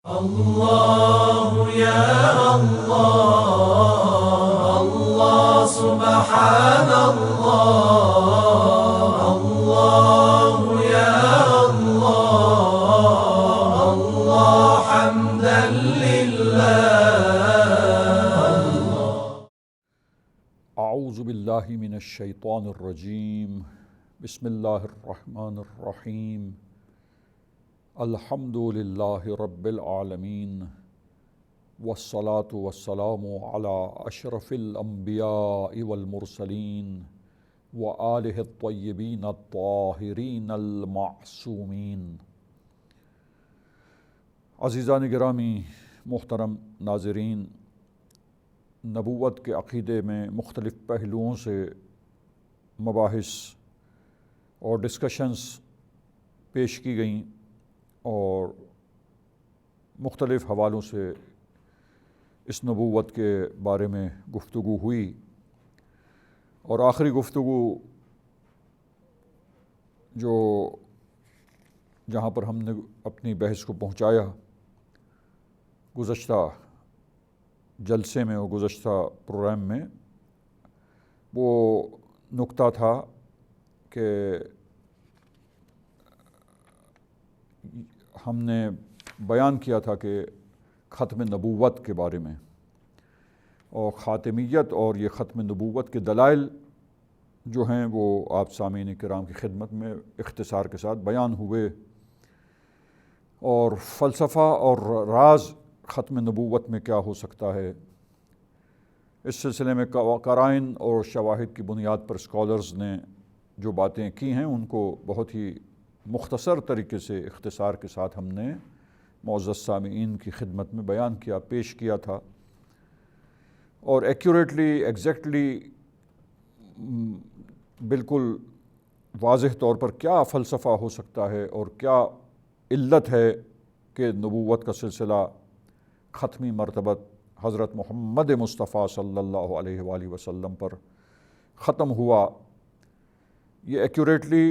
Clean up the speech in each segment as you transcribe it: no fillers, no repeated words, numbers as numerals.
الله يا الله الله سبحان الله الله يا الله الله حمدا لله. اعوذ باللہ من الشیطان الرجیم. بسم اللہ الرحمن الرحیم. الحمد للہ رب العالمین والصلاة والسلام علی اشرف الانبیاء والمرسلین وآلہ الطیبین الطاہرین المعصومین. عزیزان گرامی، محترم ناظرین، نبوت کے عقیدے میں مختلف پہلوؤں سے مباحث اور ڈسکشنز پیش کی گئیں اور مختلف حوالوں سے اس نبوت کے بارے میں گفتگو ہوئی، اور آخری گفتگو جو جہاں پر ہم نے اپنی بحث کو پہنچایا گزشتہ جلسے میں اور گزشتہ پروگرام میں، وہ نقطہ تھا کہ ہم نے بیان کیا تھا کہ ختم نبوت کے بارے میں، اور خاتمیت اور یہ ختم نبوت کے دلائل جو ہیں وہ آپ سامعین کرام کی خدمت میں اختصار کے ساتھ بیان ہوئے، اور فلسفہ اور راز ختم نبوت میں کیا ہو سکتا ہے، اس سلسلے میں قرائن اور شواہد کی بنیاد پر اسکالرز نے جو باتیں کی ہیں ان کو بہت ہی مختصر طریقے سے اختصار کے ساتھ ہم نے معزز سامعین کی خدمت میں بیان کیا، پیش کیا تھا، اور ایکوریٹلی ایگزیکٹلی بالکل واضح طور پر کیا فلسفہ ہو سکتا ہے اور کیا علت ہے کہ نبوت کا سلسلہ ختمی مرتبہ حضرت محمد مصطفیٰ صلی اللہ علیہ وآلہ وسلم پر ختم ہوا. یہ ایکوریٹلی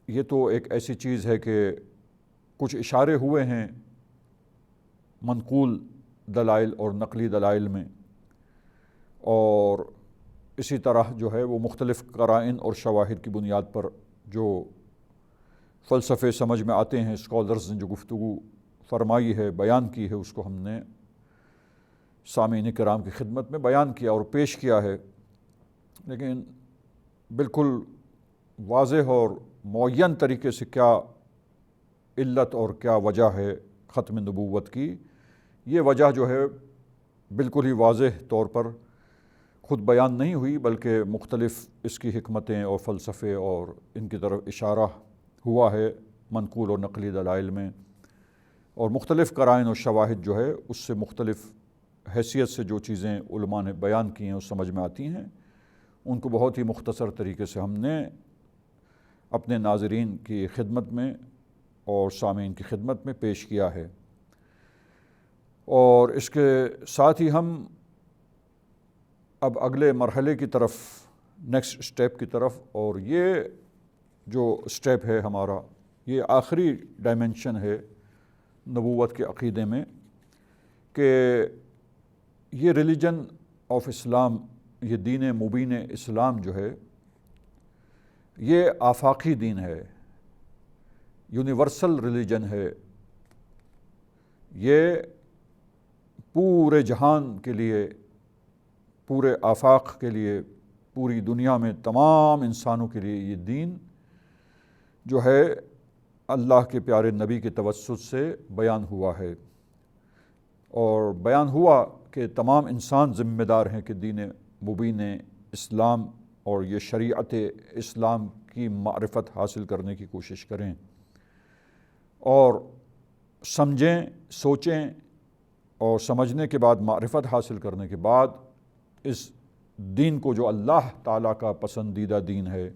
یہ تو ایک ایسی چیز ہے کہ کچھ اشارے ہوئے ہیں منقول دلائل اور نقلی دلائل میں، اور اسی طرح جو ہے وہ مختلف قرائن اور شواہد کی بنیاد پر جو فلسفے سمجھ میں آتے ہیں، اسکالرز نے جو گفتگو فرمائی ہے، بیان کی ہے، اس کو ہم نے سامعین کرام کی خدمت میں بیان کیا اور پیش کیا ہے. لیکن بالکل واضح اور معین طریقے سے کیا علت اور کیا وجہ ہے ختم نبوت کی، یہ وجہ جو ہے بالکل ہی واضح طور پر خود بیان نہیں ہوئی، بلکہ مختلف اس کی حکمتیں اور فلسفے اور ان کی طرف اشارہ ہوا ہے منقول اور نقلی دلائل میں، اور مختلف قرائن اور شواہد جو ہے اس سے مختلف حیثیت سے جو چیزیں علماء نے بیان کی ہیں وہ سمجھ میں آتی ہیں. ان کو بہت ہی مختصر طریقے سے ہم نے اپنے ناظرین کی خدمت میں اور سامعین کی خدمت میں پیش کیا ہے. اور اس کے ساتھ ہی ہم اب اگلے مرحلے کی طرف، نیکسٹ اسٹیپ کی طرف، اور یہ جو اسٹیپ ہے ہمارا، یہ آخری ڈائمنشن ہے نبوت کے عقیدے میں، کہ یہ ریلیجن آف اسلام، یہ دین مبین اسلام جو ہے، یہ آفاقی دین ہے، یونیورسل ریلیجن ہے. یہ پورے جہان کے لیے، پورے آفاق کے لیے، پوری دنیا میں تمام انسانوں کے لیے یہ دین جو ہے اللہ کے پیارے نبی کے توسط سے بیان ہوا ہے، اور بیان ہوا کہ تمام انسان ذمہ دار ہیں کہ دین مبین اسلام اور یہ شریعت اسلام کی معرفت حاصل کرنے کی کوشش کریں، اور سمجھیں، سوچیں، اور سمجھنے کے بعد معرفت حاصل کرنے کے بعد اس دین کو، جو اللہ تعالیٰ کا پسندیدہ دین ہے،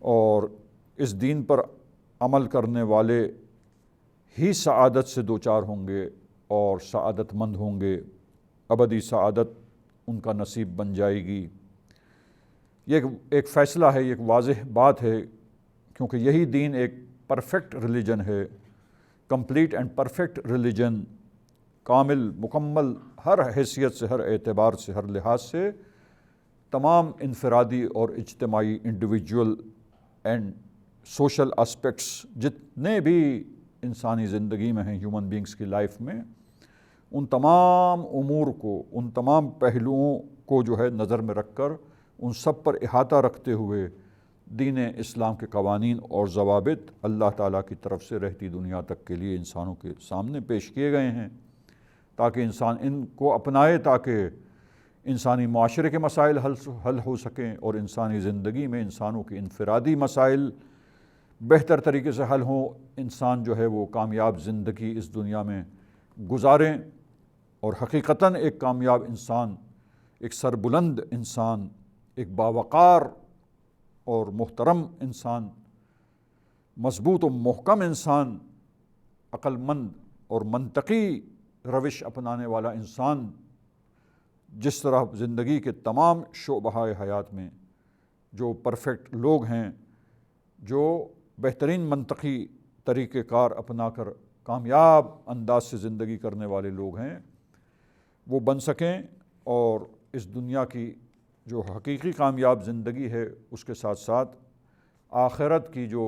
اور اس دین پر عمل کرنے والے ہی سعادت سے دوچار ہوں گے اور سعادت مند ہوں گے، ابدی سعادت ان کا نصیب بن جائے گی. یہ ایک فیصلہ ہے، یہ ایک واضح بات ہے، کیونکہ یہی دین ایک پرفیکٹ ریلیجن ہے، کمپلیٹ اینڈ پرفیکٹ ریلیجن، کامل مکمل ہر حیثیت سے، ہر اعتبار سے، ہر لحاظ سے، تمام انفرادی اور اجتماعی انڈیویجول اینڈ سوشل اسپیکٹس جتنے بھی انسانی زندگی میں ہیں، ہیومن بینگس کی لائف میں، ان تمام امور کو، ان تمام پہلوؤں کو جو ہے نظر میں رکھ کر، ان سب پر احاطہ رکھتے ہوئے دین اسلام کے قوانین اور ضوابط اللہ تعالیٰ کی طرف سے رہتی دنیا تک کے لیے انسانوں کے سامنے پیش کیے گئے ہیں، تاکہ انسان ان کو اپنائے، تاکہ انسانی معاشرے کے مسائل حل ہو سکیں، اور انسانی زندگی میں انسانوں کے انفرادی مسائل بہتر طریقے سے حل ہوں، انسان جو ہے وہ کامیاب زندگی اس دنیا میں گزاریں، اور حقیقتاً ایک کامیاب انسان، ایک سربلند انسان، ایک باوقار اور محترم انسان، مضبوط و محکم انسان، عقل مند اور منطقی روش اپنانے والا انسان، جس طرح زندگی کے تمام شعبہ حیات میں جو پرفیکٹ لوگ ہیں، جو بہترین منطقی طریقہ کار اپنا کر کامیاب انداز سے زندگی کرنے والے لوگ ہیں، وہ بن سکیں، اور اس دنیا کی جو حقیقی کامیاب زندگی ہے اس کے ساتھ ساتھ آخرت کی جو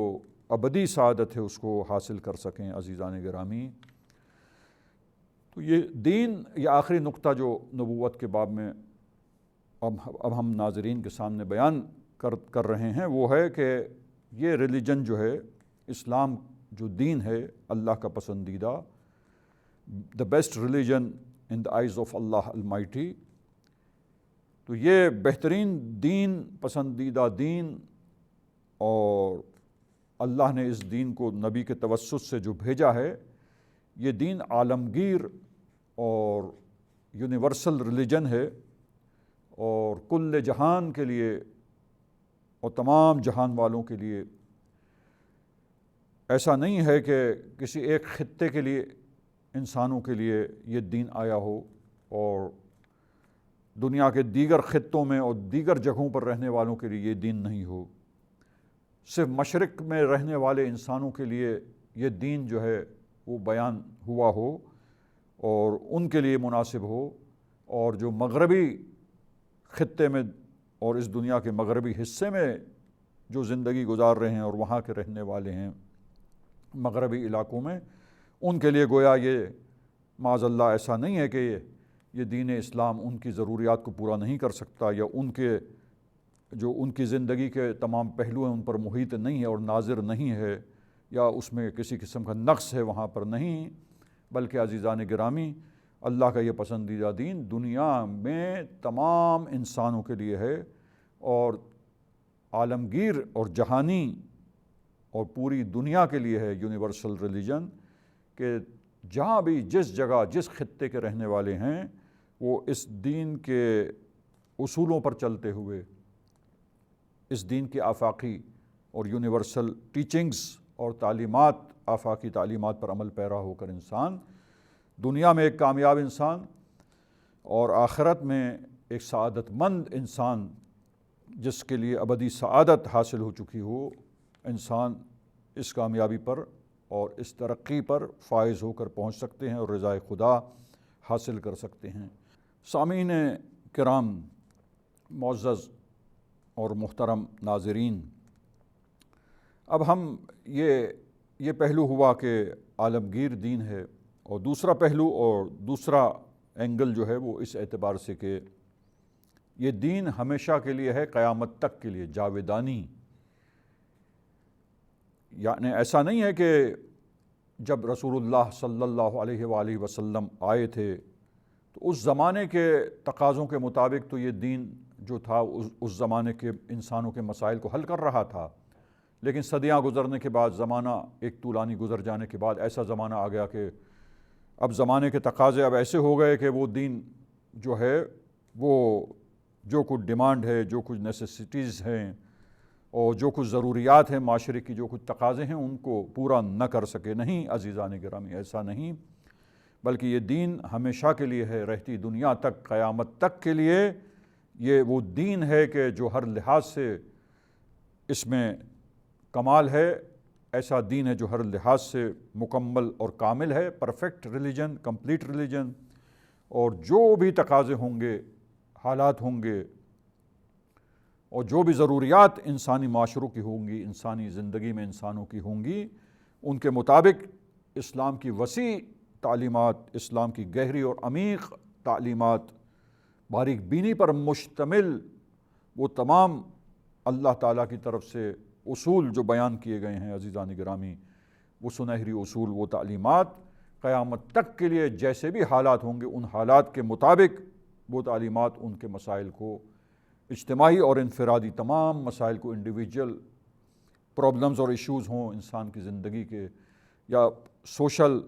ابدی سعادت ہے اس کو حاصل کر سکیں۔ عزیزان گرامی، تو یہ دین، یہ آخری نقطہ جو نبوت کے باب میں اب ہم ناظرین کے سامنے بیان کر رہے ہیں، وہ ہے کہ یہ ریلیجن جو ہے، اسلام جو دین ہے اللہ کا پسندیدہ، the best religion in the eyes of Allah Almighty، تو یہ بہترین دین، پسندیدہ دین، اور اللہ نے اس دین کو نبی کے توسط سے جو بھیجا ہے، یہ دین عالمگیر اور یونیورسل ریلیجن ہے، اور کل جہان کے لیے اور تمام جہان والوں کے لیے ایسا نہیں ہے کہ کسی ایک خطے کے لیے، انسانوں کے لیے یہ دین آیا ہو، اور دنیا کے دیگر خطوں میں اور دیگر جگہوں پر رہنے والوں کے لیے یہ دین نہیں ہو، صرف مشرق میں رہنے والے انسانوں کے لیے یہ دین جو ہے وہ بیان ہوا ہو اور ان کے لیے مناسب ہو، اور جو مغربی خطے میں اور اس دنیا کے مغربی حصے میں جو زندگی گزار رہے ہیں اور وہاں کے رہنے والے ہیں مغربی علاقوں میں، ان کے لیے گویا یہ معاذ اللہ ایسا نہیں ہے کہ یہ دین اسلام ان کی ضروریات کو پورا نہیں کر سکتا، یا ان کے جو ان کی زندگی کے تمام پہلو ہیں ان پر محیط نہیں ہے اور ناظر نہیں ہے، یا اس میں کسی قسم کا نقص ہے وہاں پر نہیں، بلکہ عزیزان گرامی، اللہ کا یہ پسندیدہ دین دنیا میں تمام انسانوں کے لیے ہے، اور عالمگیر اور جہانی اور پوری دنیا کے لیے ہے، یونیورسل ریلیجن، کہ جہاں بھی جس جگہ جس خطے کے رہنے والے ہیں وہ اس دین کے اصولوں پر چلتے ہوئے، اس دین کی آفاقی اور یونیورسل ٹیچنگز اور تعلیمات، آفاقی تعلیمات پر عمل پیرا ہو کر انسان دنیا میں ایک کامیاب انسان اور آخرت میں ایک سعادت مند انسان، جس کے لیے ابدی سعادت حاصل ہو چکی ہو، انسان اس کامیابی پر اور اس ترقی پر فائز ہو کر پہنچ سکتے ہیں اور رضائے خدا حاصل کر سکتے ہیں۔ سامعین کرام، معزز اور محترم ناظرین، اب ہم یہ پہلو ہوا کہ عالمگیر دین ہے، اور دوسرا پہلو اور دوسرا اینگل جو ہے وہ اس اعتبار سے کہ یہ دین ہمیشہ کے لیے ہے، قیامت تک کے لیے، جاویدانی۔ یعنی ایسا نہیں ہے کہ جب رسول اللہ صلی اللہ علیہ وآلہ وسلم آئے تھے تو اس زمانے کے تقاضوں کے مطابق تو یہ دین جو تھا اس زمانے کے انسانوں کے مسائل کو حل کر رہا تھا، لیکن صدیاں گزرنے کے بعد، زمانہ ایک طولانی گزر جانے کے بعد ایسا زمانہ آ گیا کہ اب زمانے کے تقاضے اب ایسے ہو گئے کہ وہ دین جو ہے وہ جو کچھ ڈیمانڈ ہے، جو کچھ نیسیسٹیز ہیں اور جو کچھ ضروریات ہیں معاشرے کی، جو کچھ تقاضے ہیں، ان کو پورا نہ کر سکے۔ نہیں عزیزان گرامی، ایسا نہیں، بلکہ یہ دین ہمیشہ کے لیے ہے، رہتی دنیا تک، قیامت تک کے لیے یہ وہ دین ہے کہ جو ہر لحاظ سے اس میں کمال ہے، ایسا دین ہے جو ہر لحاظ سے مکمل اور کامل ہے، پرفیکٹ ریلیجن، کمپلیٹ ریلیجن، اور جو بھی تقاضے ہوں گے، حالات ہوں گے، اور جو بھی ضروریات انسانی معاشروں کی ہوں گی، انسانی زندگی میں انسانوں کی ہوں گی، ان کے مطابق اسلام کی وسیع تعلیمات، اسلام کی گہری اور عمیق تعلیمات، باریک بینی پر مشتمل وہ تمام اللہ تعالیٰ کی طرف سے اصول جو بیان کیے گئے ہیں عزیزان گرامی، وہ سنہری اصول، وہ تعلیمات قیامت تک کے لیے جیسے بھی حالات ہوں گے ان حالات کے مطابق وہ تعلیمات ان کے مسائل کو، اجتماعی اور انفرادی تمام مسائل کو، انڈیویجول پرابلمز اور ایشوز ہوں انسان کی زندگی کے، یا سوشل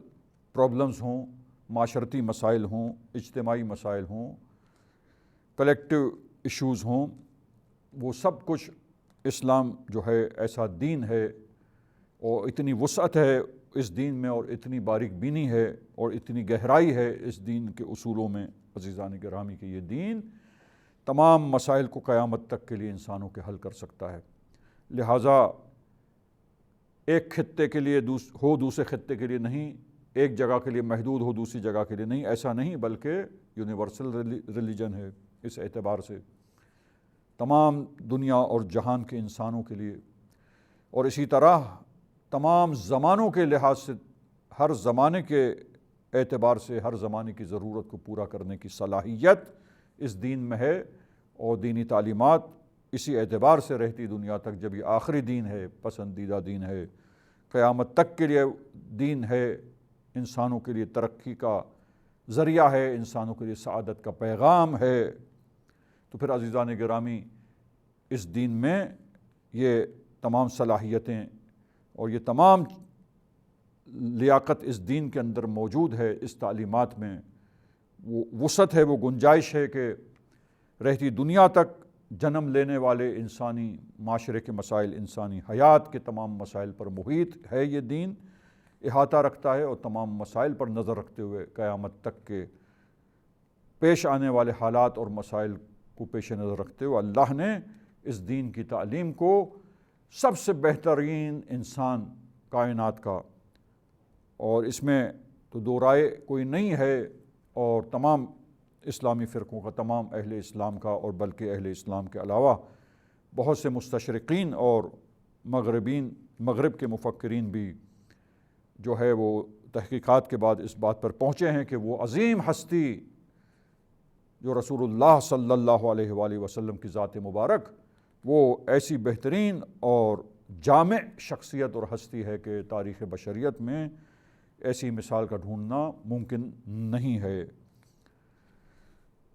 پرابلمز ہوں، معاشرتی مسائل ہوں، اجتماعی مسائل ہوں، کلیکٹیو ایشوز ہوں، وہ سب کچھ اسلام جو ہے ایسا دین ہے، اور اتنی وسعت ہے اس دین میں، اور اتنی باریک بینی ہے اور اتنی گہرائی ہے اس دین کے اصولوں میں عزیزان گرامی، کہ یہ دین تمام مسائل کو قیامت تک کے لیے انسانوں کے حل کر سکتا ہے۔ لہٰذا ایک خطے کے لیے ہو دوسرے خطے کے لیے نہیں، ایک جگہ کے لیے محدود ہو دوسری جگہ کے لیے نہیں، ایسا نہیں، بلکہ یونیورسل ریلیجن ہے اس اعتبار سے تمام دنیا اور جہان کے انسانوں کے لیے، اور اسی طرح تمام زمانوں کے لحاظ سے، ہر زمانے کے اعتبار سے، ہر زمانے کی ضرورت کو پورا کرنے کی صلاحیت اس دین میں ہے، اور دینی تعلیمات اسی اعتبار سے رہتی دنیا تک، جب یہ آخری دین ہے، پسندیدہ دین ہے، قیامت تک کے لیے دین ہے، انسانوں کے لیے ترقی کا ذریعہ ہے، انسانوں کے لیے سعادت کا پیغام ہے۔ تو پھر عزیزان گرامی اس دین میں یہ تمام صلاحیتیں اور یہ تمام لیاقت اس دین کے اندر موجود ہے، اس تعلیمات میں وہ وسعت ہے، وہ گنجائش ہے کہ رہتی دنیا تک جنم لینے والے انسانی معاشرے کے مسائل، انسانی حیات کے تمام مسائل پر محیط ہے، یہ دین احاطہ رکھتا ہے، اور تمام مسائل پر نظر رکھتے ہوئے قیامت تک کے پیش آنے والے حالات اور مسائل کو پیش نظر رکھتے ہوئے اللہ نے اس دین کی تعلیم کو سب سے بہترین انسان کائنات کا، اور اس میں تو دو رائے کوئی نہیں ہے، اور تمام اسلامی فرقوں کا، تمام اہل اسلام کا، اور بلکہ اہل اسلام کے علاوہ بہت سے مستشرقین اور مغرب کے مفکرین بھی جو ہے وہ تحقیقات کے بعد اس بات پر پہنچے ہیں کہ وہ عظیم ہستی جو رسول اللہ صلی اللہ علیہ وآلہ وسلم کی ذات مبارک، وہ ایسی بہترین اور جامع شخصیت اور ہستی ہے کہ تاریخ بشریت میں ایسی مثال کا ڈھونڈنا ممکن نہیں ہے،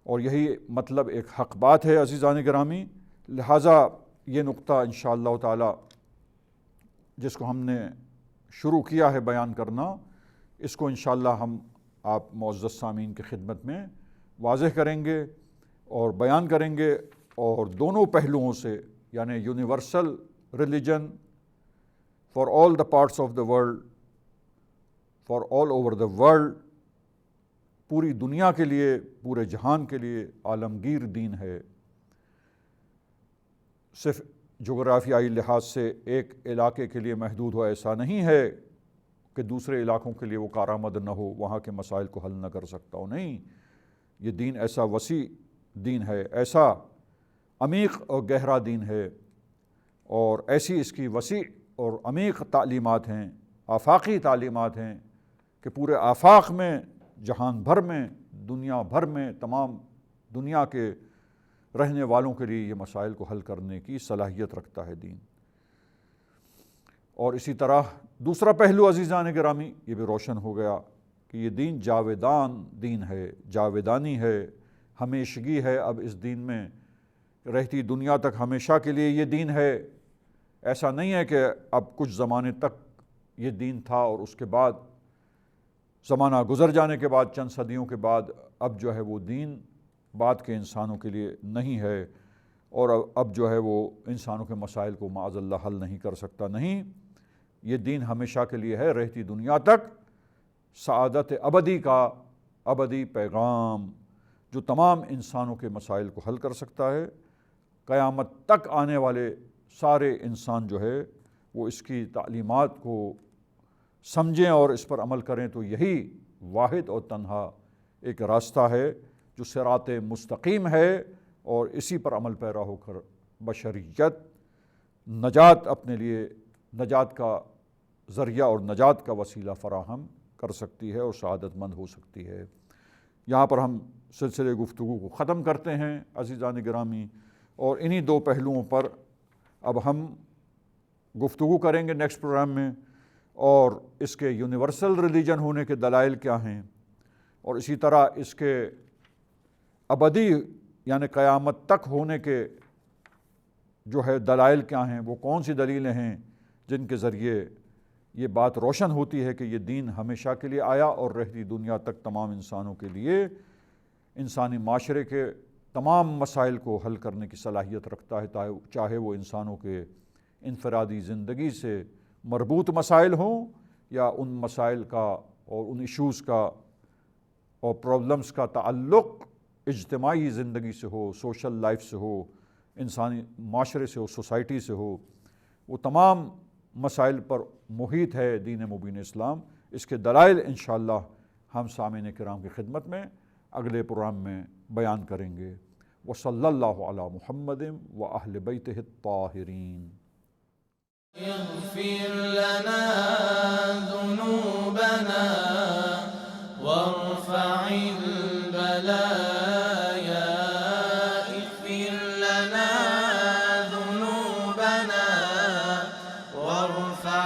اور یہی مطلب ایک حق بات ہے عزیزان گرامی۔ لہٰذا یہ نقطہ انشاءاللہ تعالی جس کو ہم نے شروع کیا ہے بیان کرنا، اس کو انشاءاللہ ہم آپ معزز سامعین کی خدمت میں واضح کریں گے اور بیان کریں گے، اور دونوں پہلوؤں سے، یعنی universal religion for all the parts of the world, for all over the world, پوری دنیا کے لیے، پورے جہان کے لیے عالمگیر دین ہے، صرف جغرافیائی لحاظ سے ایک علاقے کے لیے محدود ہو، ایسا نہیں ہے کہ دوسرے علاقوں کے لیے وہ کارآمد نہ ہو، وہاں کے مسائل کو حل نہ کر سکتا ہو، نہیں، یہ دین ایسا وسیع دین ہے، ایسا عمیق اور گہرا دین ہے، اور ایسی اس کی وسیع اور عمیق تعلیمات ہیں، آفاقی تعلیمات ہیں کہ پورے آفاق میں، جہان بھر میں، دنیا بھر میں، تمام دنیا کے رہنے والوں کے لیے یہ مسائل کو حل کرنے کی صلاحیت رکھتا ہے دین۔ اور اسی طرح دوسرا پہلو عزیزان گرامی یہ بھی روشن ہو گیا کہ یہ دین جاویدان دین ہے، جاویدانی ہے، ہمیشگی ہے، اب اس دین میں رہتی دنیا تک ہمیشہ کے لیے یہ دین ہے، ایسا نہیں ہے کہ اب کچھ زمانے تک یہ دین تھا اور اس کے بعد زمانہ گزر جانے کے بعد، چند صدیوں کے بعد، اب جو ہے وہ دین بعد کے انسانوں کے لیے نہیں ہے، اور اب جو ہے وہ انسانوں کے مسائل کو معاذ اللہ حل نہیں کر سکتا، نہیں، یہ دین ہمیشہ کے لیے ہے، رہتی دنیا تک سعادت ابدی کا ابدی پیغام جو تمام انسانوں کے مسائل کو حل کر سکتا ہے، قیامت تک آنے والے سارے انسان جو ہے وہ اس کی تعلیمات کو سمجھیں اور اس پر عمل کریں، تو یہی واحد اور تنہا ایک راستہ ہے جو صراط مستقیم ہے، اور اسی پر عمل پیرا ہو کر بشریت نجات اپنے لیے نجات کا ذریعہ اور نجات کا وسیلہ فراہم کر سکتی ہے اور سعادت مند ہو سکتی ہے۔ یہاں پر ہم سلسلے گفتگو کو ختم کرتے ہیں عزیزان گرامی، اور انہی دو پہلوؤں پر اب ہم گفتگو کریں گے نیکسٹ پروگرام میں، اور اس کے یونیورسل ریلیجن ہونے کے دلائل کیا ہیں، اور اسی طرح اس کے ابدی یعنی قیامت تک ہونے کے جو ہے دلائل کیا ہیں، وہ کون سی دلیلیں ہیں جن کے ذریعے یہ بات روشن ہوتی ہے کہ یہ دین ہمیشہ کے لیے آیا اور رہتی دنیا تک تمام انسانوں کے لیے انسانی معاشرے کے تمام مسائل کو حل کرنے کی صلاحیت رکھتا ہے، چاہے وہ انسانوں کے انفرادی زندگی سے مربوط مسائل ہوں یا ان مسائل کا اور ان ایشوز کا اور پرابلمز کا تعلق اجتماعی زندگی سے ہو، سوشل لائف سے ہو، انسانی معاشرے سے ہو، سوسائٹی سے ہو، وہ تمام مسائل پر محیط ہے دین مبین اسلام۔ اس کے دلائل انشاءاللہ ہم سامعین کرام کی خدمت میں اگلے پروگرام میں بیان کریں گے۔ وصلی اللہ علی محمد وأہل بیتہ الطاہرین۔ اغفر لنا ذنوبنا وارفع البلايا، اغفر لنا ذنوبنا وارفع